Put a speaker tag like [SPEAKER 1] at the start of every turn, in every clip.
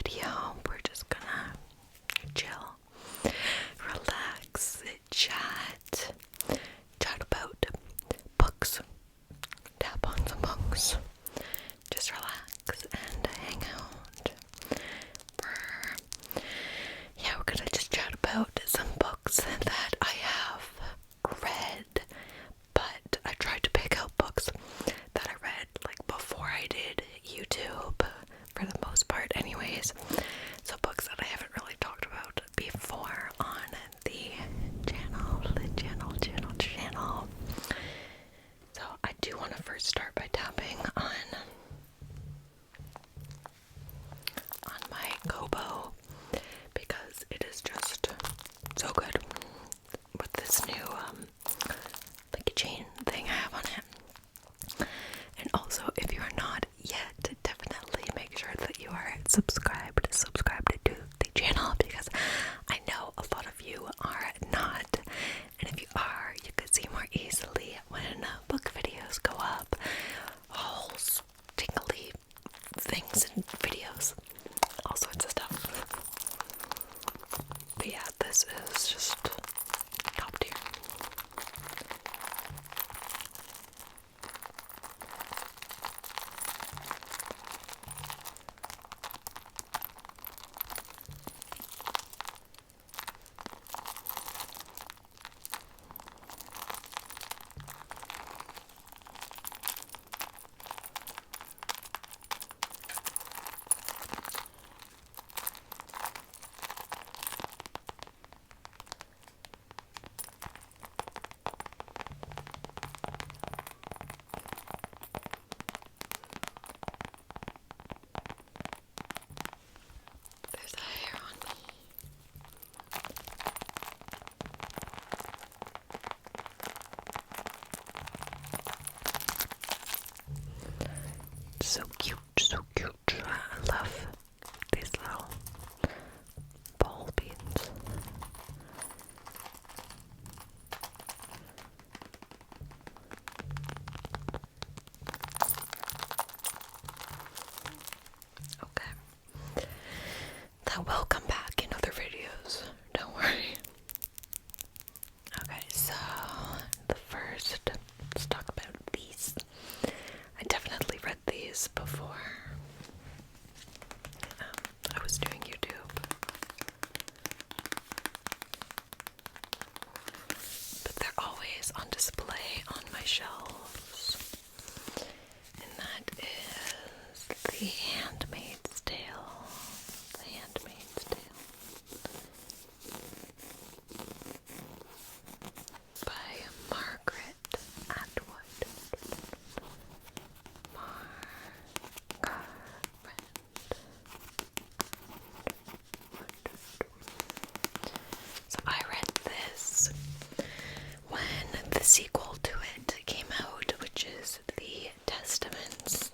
[SPEAKER 1] video. We're just gonna chill, relax, chat about books, tap on some books, just relax and hang out. We're gonna just chat about some books that I have read, but I tried to pick out books that I read like before I did YouTube, for the most part anyways. So books that I haven't really talked about before on the channel. So I do want to first start by tapping on my Kobo, because it is just so good with this new like chain thing I have on it. And also, if you are not yet, definitely make sure that you are subscribed to the channel, because I know a lot of you are not. And if you are, you could see more easily when book videos go up, all tingly things and videos, all sorts of stuff. But yeah, this is just top tier. There's a hair on me. So cute, so cute. I love these little ball beans. Okay. That will come back in other videos. Don't worry. Okay, so let's talk about these. I definitely read these before I was doing YouTube, but they're always on display on my shelves, and that is The Handmaid's Tale. The Handmaid's Tale by Margaret Atwood. So I read this when the sequel to it came out, which is The Testaments.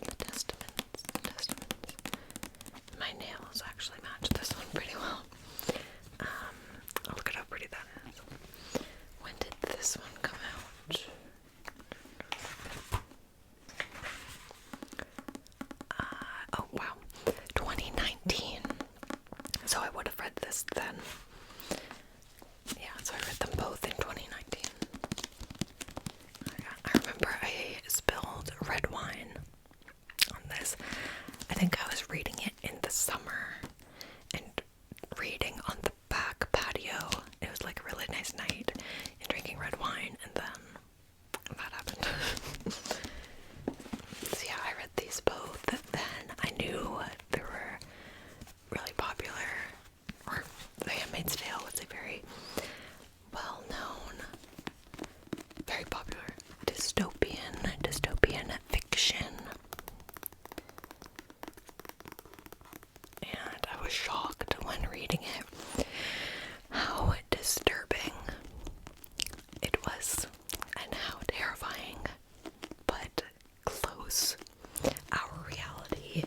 [SPEAKER 1] My nails actually match this one pretty well. Look at how pretty that is. When did this one come out? Oh wow, 2019. So I would have read this then. Yeah, so I read them both in 2019. I remember I spilled red wine on this. I think I was reading it in the summer and reading on the back patio. It was like a really nice night and drinking red wine, and then that happened. So yeah, I read these both. Then I knew they were really popular, or The Handmaid's Tale was a very well-known, very popular dystopian fiction. And I was shocked when reading it how disturbing it was and how terrifying but close our reality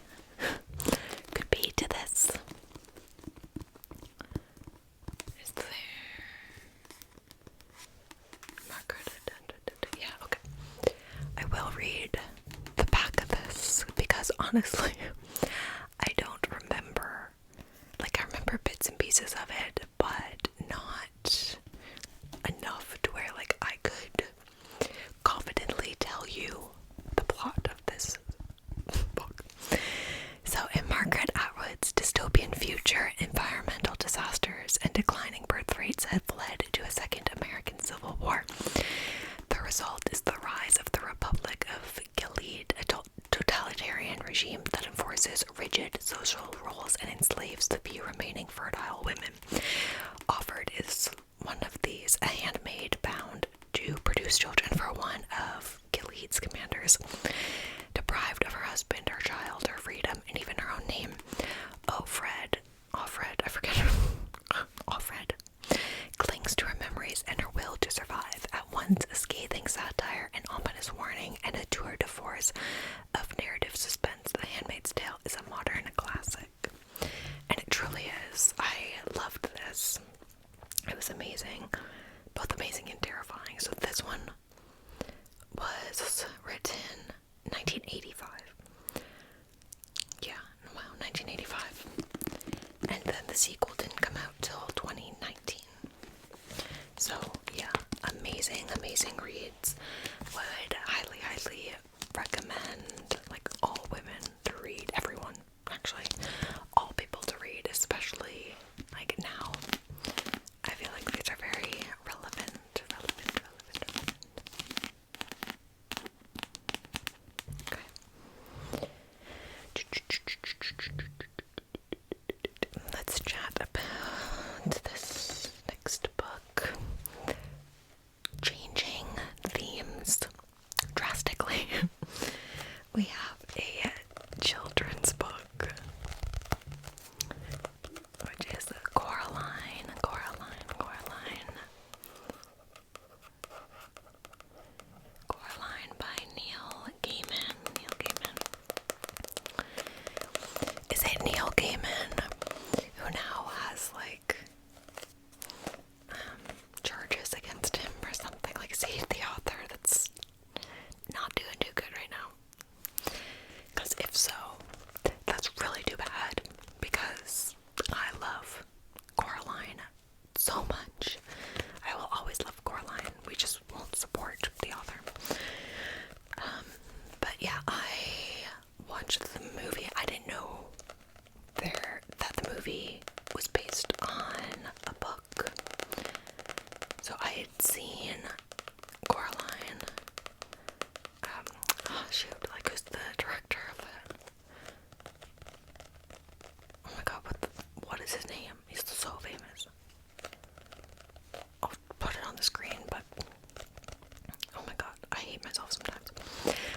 [SPEAKER 1] could be to this. Is there Margaret? Yeah, okay. I will read the back of this because honestly I don't remember pieces of it, but not enough to where like I could confidently tell you the plot of this book. So in Margaret Atwood's dystopian future, environmental disasters and declining birth rates have led to a second American Civil War. The result is the rise of the Republic of Gilead, a totalitarian regime that enforces rigid social rules and enslaves the few remaining fertile women. Offered is one of these, a handmaid bound to produce children for one of Gilead's commanders. Deprived of her husband, her child, her freedom, and even her own name, Offred, clings to her memories and her will to survive. At once a scathing satire, an ominous warning, and a tour de force of narrative suspense, The Handmaid's Tale is a modern classic. And it truly is. I loved this. It was amazing. Both amazing and terrifying. So this one was written 1985. Yeah, wow, 1985. And then the sequel didn't come out till 2019. So, yeah, amazing reads. Would highly recommend, like, all women to read. Everyone, actually. All people to read, especially, like, now. I feel like these are very relevant. Okay. Let's chat about this next book. Changing themes drastically. We have a children's book, which is Coraline by Neil Gaiman. Is it Neil Gaiman who now has like charges against him or something? Like, is he the author that's not doing too good right now? Because if so, that's really too bad, because I love Coraline so much. I will always love Coraline. We just won't support the author. But yeah, I watched the movie. I didn't know that the movie was based on a book. So I had seen Coraline. Like, who's the director of it? Oh my god, what is his name? He's so famous. I'll put it on the screen, but oh my god, I hate myself sometimes.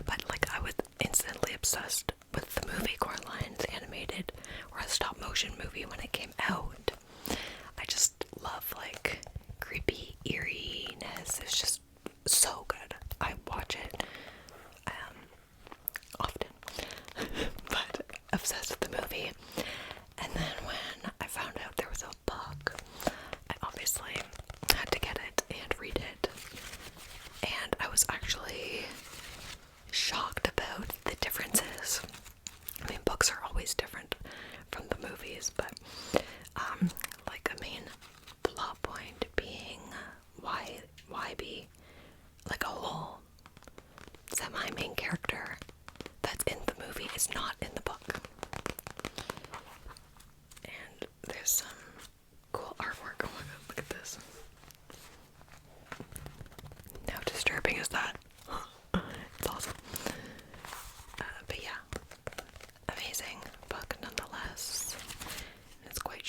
[SPEAKER 1] But like, I was instantly obsessed with the movie Coraline, the animated or a stop motion movie when it came out. I just love like creepy eeriness. It's just so good. I watch it often. But obsessed with the movie. And then when I found out there was a book, I obviously had to get it and read it. And I was actually shocked about the differences. I mean, books are always different from the movies, but like a main plot point being why be like a whole semi-main character that's in the movie is not in the book. And there's some cool artwork. Oh my god, look at this. How disturbing is that? It's awesome. But yeah, amazing book nonetheless. It's quite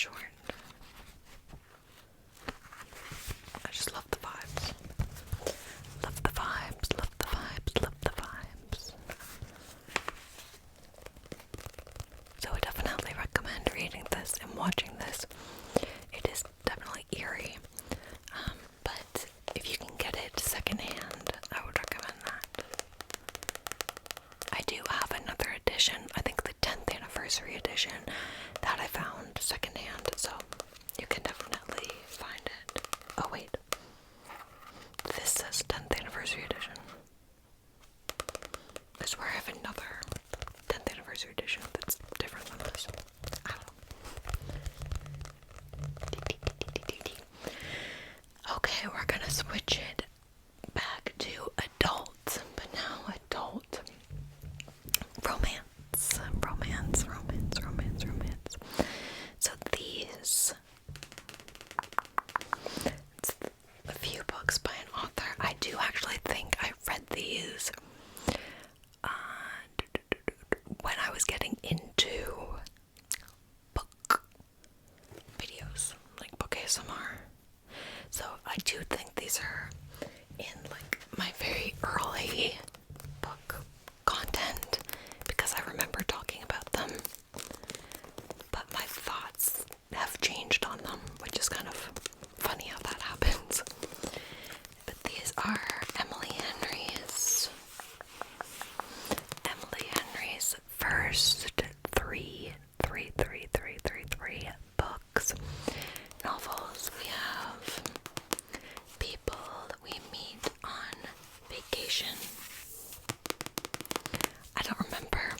[SPEAKER 1] is kind of funny how that happens. But these are Emily Henry's first three books, novels. We have People We Meet on Vacation. I don't remember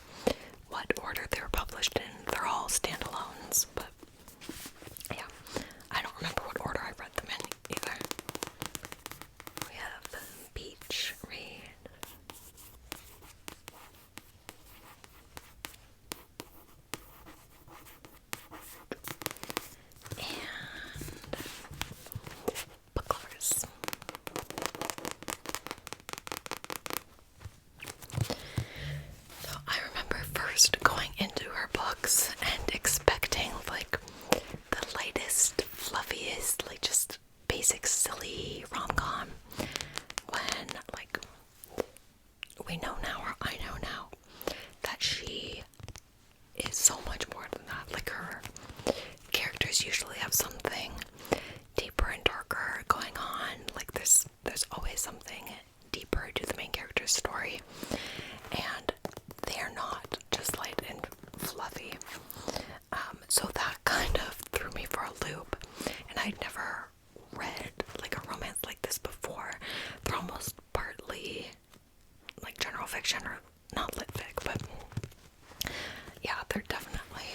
[SPEAKER 1] what order they were published in. They're all standalones, but yeah, I don't remember what order I read them in either. We have Beach Read. And book lovers. So I remember first going into her books and expecting like the lightest, fluffiest, like just basic silly rom-com, when like we know now, or I know now, that she is so much more than that. Like, her characters usually have something deeper and darker going on. Like there's always something deeper to the main character's story, and they are not just light and fluffy. So that kind of threw me for a loop, and I'd never read like a romance like this before. They're almost partly like general fiction, or not lit fic, but yeah, they're definitely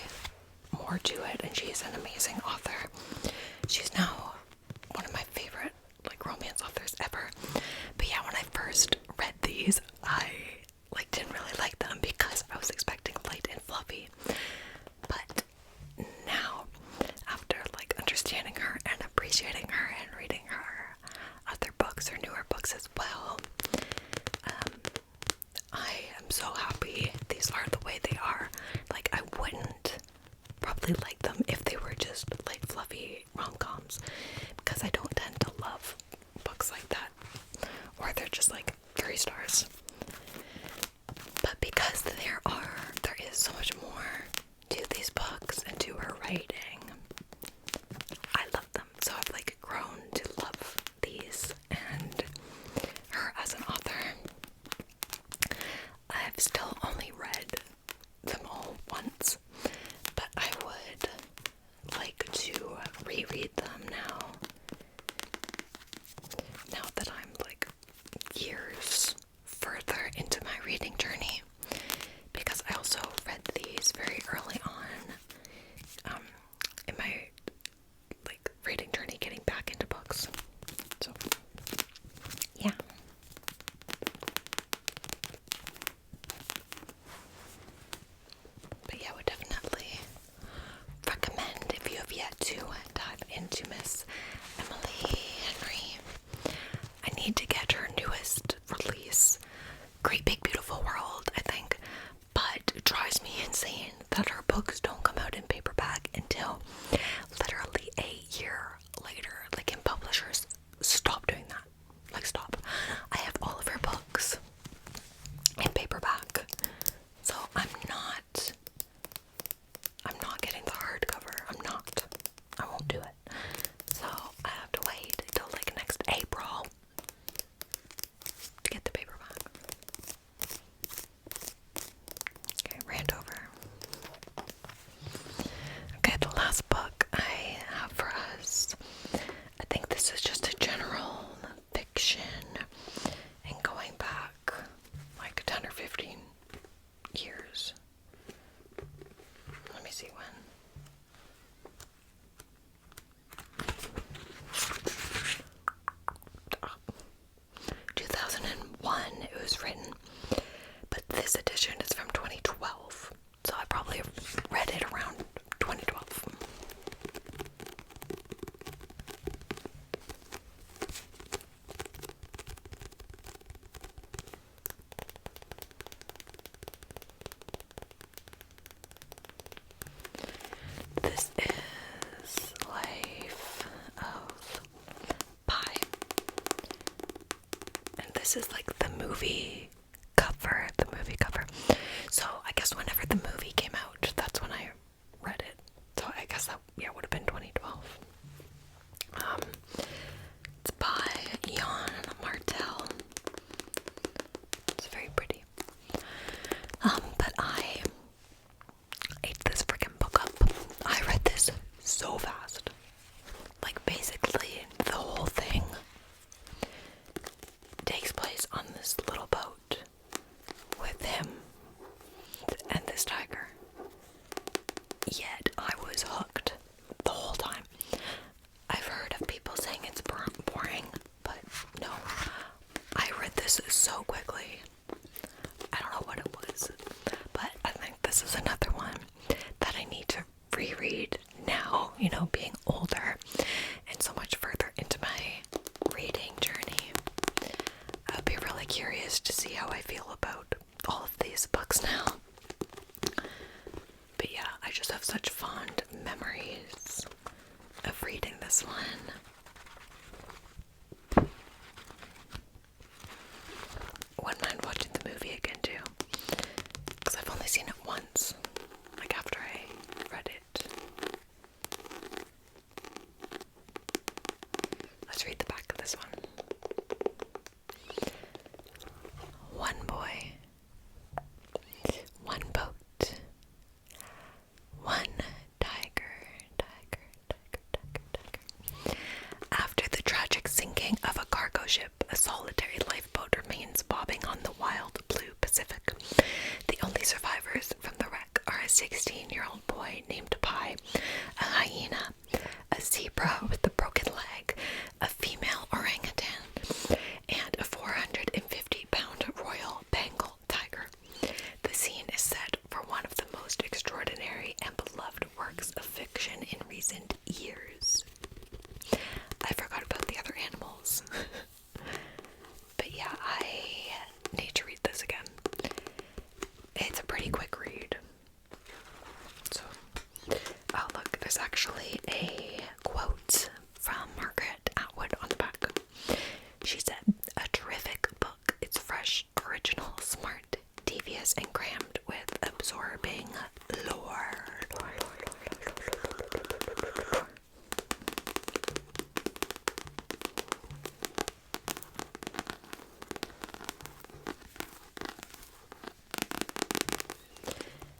[SPEAKER 1] more to it, and she's an amazing author. She's now one of my favorite like romance authors ever. But yeah, when I first read these, I like didn't really like them because I was expecting light and fluffy. But now, after like understanding her and appreciating her and reading her other books, or newer books as well, I am so happy these are the way they are. Like, I wouldn't probably like them if they were just like fluffy rom-coms, because I don't tend to love books like that, or they're just like 3 stars. But because there is so much more to these books and to her writing, I love them. So I've like grown to love these and her as an author. I've still only read them all once, but I would like to reread them now that I'm like years further into my reading journey, because I also read these very early on in my like reading journey, getting back into books. So yeah. But yeah, I would definitely recommend, if you have yet to dive into Miss Emily Henry. I need to get her newest release, Great Big Beautiful World, I think, but it drives me insane that her books don't come out in paperback until literally a year later. Like, can publishers stop doing that? Like, stop. I have all of her books in paperback, so I'm not getting the hardcover. I won't do it. So I have to wait until like next April to get the paperback. Okay, rant over. Okay, the last book I have for us, I think this is just a general fiction, and going back like 10 or 15 years. Let me see when. 2001 it was written, but this edition is from 2012, so I probably read it around 2012. This is Life of Pi. And this is like the movie cover. So I guess whenever the movie came out, that's when I read it. So I guess that, yeah, would have been 2012. It's by Jan Martel. It's very pretty. But I ate this freaking book up. I read this so fast. Like, basically, the whole thing takes place on this little boat with him and this tiger. Yet, I was hooked the whole time. I've heard of people saying it's boring, but no. I read this so quickly. I don't know what it was, but I think this is another one that I need to reread now, you know, being older and so much further into my reading journey. I'd be really curious to see how I feel about all of these books now. But yeah, I just have such fond memories of reading this one. Wouldn't mind watching the movie again too, because I've only seen it once, like after I read it. Let's read the back of this one. One boy, one boat, one tiger. After the tragic sinking of a cargo ship, a solitary lifeboat remains bobbing on the wild blue Pacific. The only survivors from the wreck are a 16-year-old boy named Pi, a hyena, a zebra with a broken leg, a female orangutan, and a 450-pound royal Bengal tiger. The scene is set for one of the most extraordinary and beloved works of fiction in recent years. I forgot about the other animals. But yeah, I need to read this again. It's a pretty quick read. So, oh look, there's actually a quote from Margaret Atwood on the back. She said, "A terrific book. It's fresh, original, smart, devious, and crammed with absorbing lore."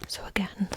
[SPEAKER 1] So again,